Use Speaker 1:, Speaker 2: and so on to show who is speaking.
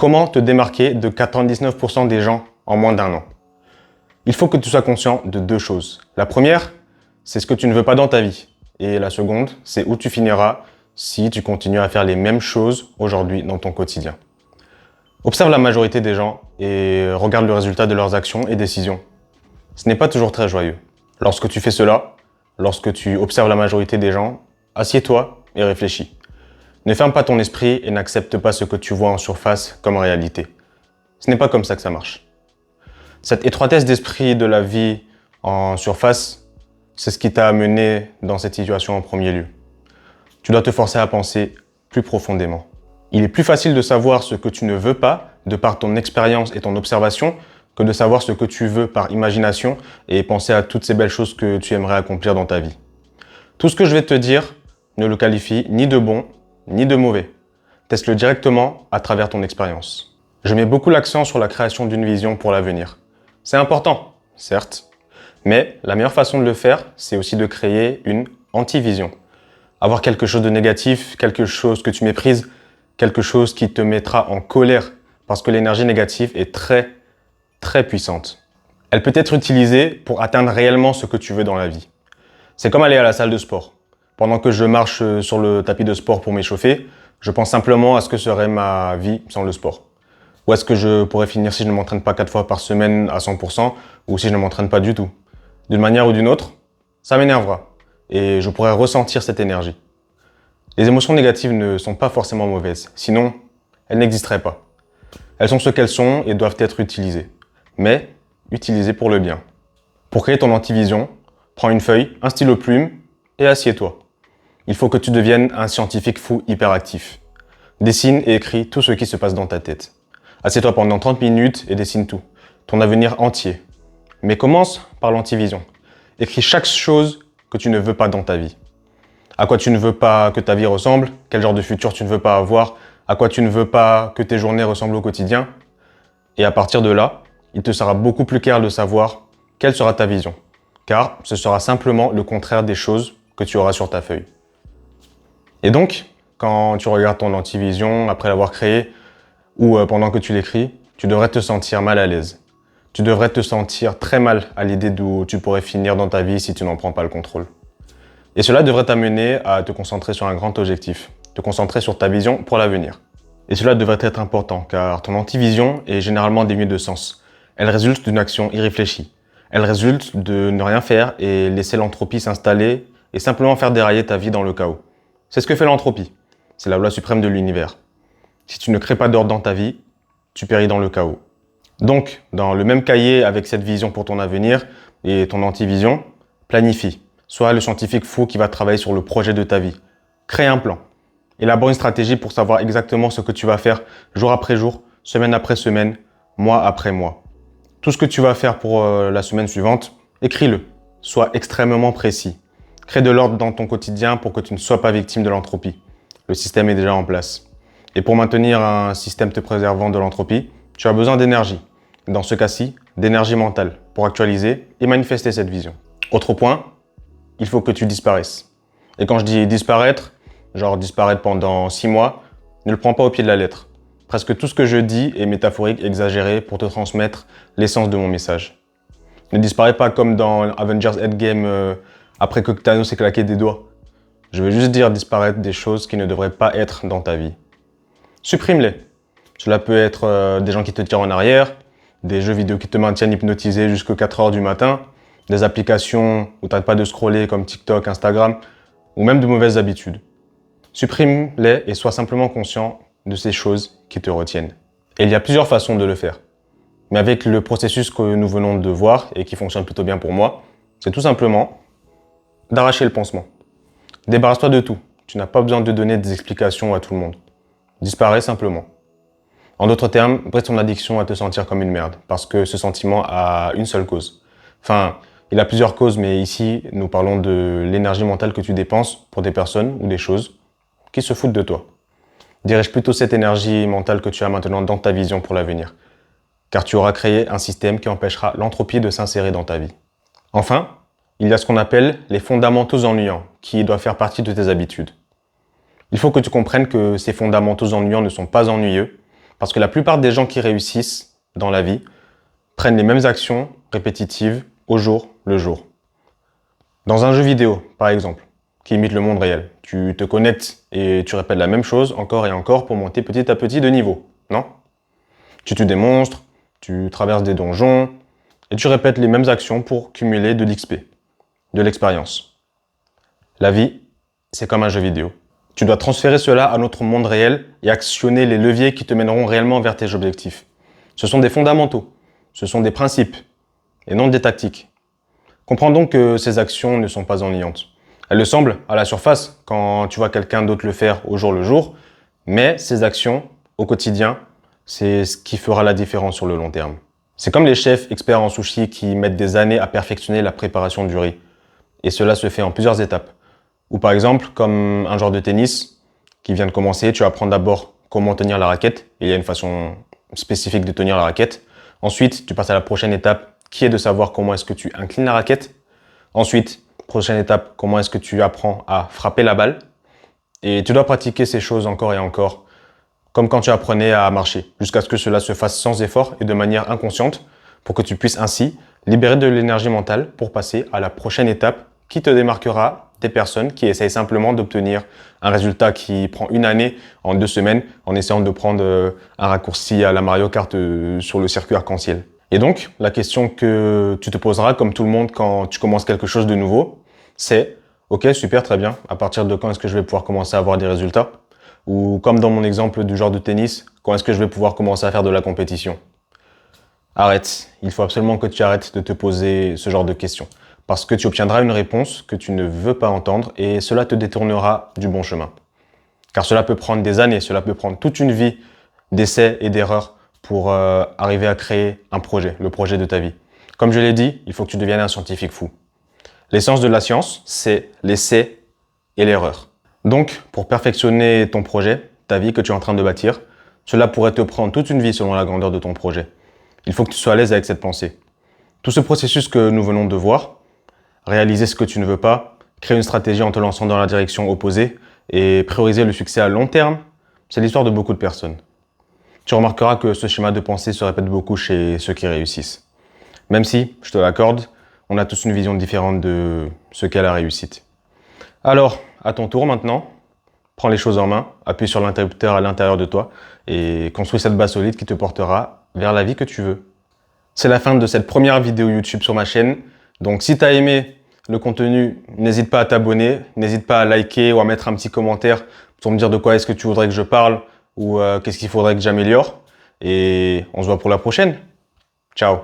Speaker 1: Comment te démarquer de 99% des gens en moins d'un an? Il faut que tu sois conscient de deux choses. La première, c'est ce que tu ne veux pas dans ta vie. Et la seconde, c'est où tu finiras si tu continues à faire les mêmes choses aujourd'hui dans ton quotidien. Observe la majorité des gens et regarde le résultat de leurs actions et décisions. Ce n'est pas toujours très joyeux. Lorsque tu fais cela, lorsque tu observes la majorité des gens, assieds-toi et réfléchis. Ne ferme pas ton esprit et n'accepte pas ce que tu vois en surface comme réalité. Ce n'est pas comme ça que ça marche. Cette étroitesse d'esprit de la vie en surface, c'est ce qui t'a amené dans cette situation en premier lieu. Tu dois te forcer à penser plus profondément. Il est plus facile de savoir ce que tu ne veux pas, de par ton expérience et ton observation, que de savoir ce que tu veux par imagination et penser à toutes ces belles choses que tu aimerais accomplir dans ta vie. Tout ce que je vais te dire ne le qualifie ni de bon, ni de mauvais. Teste-le directement à travers ton expérience. Je mets beaucoup l'accent sur la création d'une vision pour l'avenir. C'est important, certes, mais la meilleure façon de le faire, c'est aussi de créer une anti-vision. Avoir quelque chose de négatif, quelque chose que tu méprises, quelque chose qui te mettra en colère, parce que l'énergie négative est très, très puissante. Elle peut être utilisée pour atteindre réellement ce que tu veux dans la vie. C'est comme aller à la salle de sport. Pendant que je marche sur le tapis de sport pour m'échauffer, je pense simplement à ce que serait ma vie sans le sport. Où est-ce que je pourrais finir si je ne m'entraîne pas 4 fois par semaine à 100% ou si je ne m'entraîne pas du tout. D'une manière ou d'une autre, ça m'énervera et je pourrais ressentir cette énergie. Les émotions négatives ne sont pas forcément mauvaises, sinon elles n'existeraient pas. Elles sont ce qu'elles sont et doivent être utilisées, mais utilisées pour le bien. Pour créer ton antivision, prends une feuille, un stylo plume et assieds-toi. Il faut que tu deviennes un scientifique fou hyperactif. Dessine et écris tout ce qui se passe dans ta tête. Assieds-toi pendant 30 minutes et dessine tout, ton avenir entier. Mais commence par l'antivision. Écris chaque chose que tu ne veux pas dans ta vie. À quoi tu ne veux pas que ta vie ressemble, quel genre de futur tu ne veux pas avoir, à quoi tu ne veux pas que tes journées ressemblent au quotidien. Et à partir de là, il te sera beaucoup plus clair de savoir quelle sera ta vision. Car ce sera simplement le contraire des choses que tu auras sur ta feuille. Et donc, quand tu regardes ton antivision après l'avoir créé, ou pendant que tu l'écris, tu devrais te sentir mal à l'aise. Tu devrais te sentir très mal à l'idée d'où tu pourrais finir dans ta vie si tu n'en prends pas le contrôle. Et cela devrait t'amener à te concentrer sur un grand objectif, te concentrer sur ta vision pour l'avenir. Et cela devrait être important car ton antivision est généralement dénuée de sens. Elle résulte d'une action irréfléchie. Elle résulte de ne rien faire et laisser l'entropie s'installer et simplement faire dérailler ta vie dans le chaos. C'est ce que fait l'entropie. C'est la loi suprême de l'univers. Si tu ne crées pas d'ordre dans ta vie, tu péris dans le chaos. Donc, dans le même cahier avec cette vision pour ton avenir et ton antivision, planifie. Sois le scientifique fou qui va travailler sur le projet de ta vie. Crée un plan. Élabore une stratégie pour savoir exactement ce que tu vas faire jour après jour, semaine après semaine, mois après mois. Tout ce que tu vas faire pour la semaine suivante, écris-le. Sois extrêmement précis. Crée de l'ordre dans ton quotidien pour que tu ne sois pas victime de l'entropie. Le système est déjà en place. Et pour maintenir un système te préservant de l'entropie, tu as besoin d'énergie. Dans ce cas-ci, d'énergie mentale pour actualiser et manifester cette vision. Autre point, il faut que tu disparaisses. Et quand je dis disparaître, genre disparaître pendant 6 mois, ne le prends pas au pied de la lettre. Presque tout ce que je dis est métaphorique, exagéré pour te transmettre l'essence de mon message. Ne disparais pas comme dans Avengers Endgame après que Thanos s'est claqué des doigts. Je veux juste dire disparaître des choses qui ne devraient pas être dans ta vie. Supprime-les. Cela peut être des gens qui te tirent en arrière, des jeux vidéo qui te maintiennent hypnotisé jusqu'à 4 heures du matin, des applications où tu n'arrêtes pas de scroller comme TikTok, Instagram, ou même de mauvaises habitudes. Supprime-les et sois simplement conscient de ces choses qui te retiennent. Et il y a plusieurs façons de le faire. Mais avec le processus que nous venons de voir et qui fonctionne plutôt bien pour moi, c'est tout simplement d'arracher le pansement. Débarrasse-toi de tout. Tu n'as pas besoin de donner des explications à tout le monde. Disparaît simplement. En d'autres termes, brise ton addiction à te sentir comme une merde, parce que ce sentiment a une seule cause. Enfin, il a plusieurs causes, mais ici, nous parlons de l'énergie mentale que tu dépenses pour des personnes ou des choses qui se foutent de toi. Dirige plutôt cette énergie mentale que tu as maintenant dans ta vision pour l'avenir, car tu auras créé un système qui empêchera l'entropie de s'insérer dans ta vie. Enfin, il y a ce qu'on appelle les fondamentaux ennuyants, qui doivent faire partie de tes habitudes. Il faut que tu comprennes que ces fondamentaux ennuyants ne sont pas ennuyeux, Parce que la plupart des gens qui réussissent dans la vie prennent les mêmes actions répétitives au jour le jour. Dans un jeu vidéo, par exemple, qui imite le monde réel, tu te connectes et tu répètes la même chose encore et encore pour monter petit à petit de niveau, non? Tu tues des monstres, tu traverses des donjons et tu répètes les mêmes actions pour cumuler de l'XP, de l'expérience. La vie, c'est comme un jeu vidéo. Tu dois transférer cela à notre monde réel et actionner les leviers qui te mèneront réellement vers tes objectifs. Ce sont des fondamentaux, ce sont des principes et non des tactiques. Comprends donc que ces actions ne sont pas ennuyantes. Elles le semblent à la surface quand tu vois quelqu'un d'autre le faire au jour le jour, mais ces actions, au quotidien, c'est ce qui fera la différence sur le long terme. C'est comme les chefs experts en sushi qui mettent des années à perfectionner la préparation du riz. Et cela se fait en plusieurs étapes. Ou par exemple, comme un joueur de tennis qui vient de commencer, tu apprends d'abord comment tenir la raquette. Et il y a une façon spécifique de tenir la raquette. Ensuite, tu passes à la prochaine étape qui est de savoir comment est-ce que tu inclines la raquette. Ensuite, prochaine étape, comment est-ce que tu apprends à frapper la balle. Et tu dois pratiquer ces choses encore et encore, comme quand tu apprenais à marcher, jusqu'à ce que cela se fasse sans effort et de manière inconsciente, pour que tu puisses ainsi libérer de l'énergie mentale pour passer à la prochaine étape qui te démarquera des personnes qui essayent simplement d'obtenir un résultat qui prend une année en 2 semaines en essayant de prendre un raccourci à la Mario Kart sur le circuit arc-en-ciel. Et donc, la question que tu te poseras, comme tout le monde, quand tu commences quelque chose de nouveau, c'est « Ok, super, très bien. À partir de quand est-ce que je vais pouvoir commencer à avoir des résultats ?» Ou comme dans mon exemple du genre de tennis, quand est-ce que je vais pouvoir commencer à faire de la compétition? Arrête. Il faut absolument que tu arrêtes de te poser ce genre de questions. Parce que tu obtiendras une réponse que tu ne veux pas entendre et cela te détournera du bon chemin. Car cela peut prendre des années, cela peut prendre toute une vie d'essais et d'erreurs pour arriver à créer un projet, le projet de ta vie. Comme je l'ai dit, il faut que tu deviennes un scientifique fou. L'essence de la science, c'est l'essai et l'erreur. Donc, pour perfectionner ton projet, ta vie que tu es en train de bâtir, cela pourrait te prendre toute une vie selon la grandeur de ton projet. Il faut que tu sois à l'aise avec cette pensée. Tout ce processus que nous venons de voir, réaliser ce que tu ne veux pas, créer une stratégie en te lançant dans la direction opposée et prioriser le succès à long terme, c'est l'histoire de beaucoup de personnes. Tu remarqueras que ce schéma de pensée se répète beaucoup chez ceux qui réussissent. Même si, je te l'accorde, on a tous une vision différente de ce qu'est la réussite. Alors, à ton tour maintenant, prends les choses en main, appuie sur l'interrupteur à l'intérieur de toi et construis cette base solide qui te portera vers la vie que tu veux. C'est la fin de cette première vidéo YouTube sur ma chaîne. Donc si tu as aimé le contenu, n'hésite pas à t'abonner, n'hésite pas à liker ou à mettre un petit commentaire pour me dire de quoi est-ce que tu voudrais que je parle ou qu'est-ce qu'il faudrait que j'améliore. Et on se voit pour la prochaine. Ciao!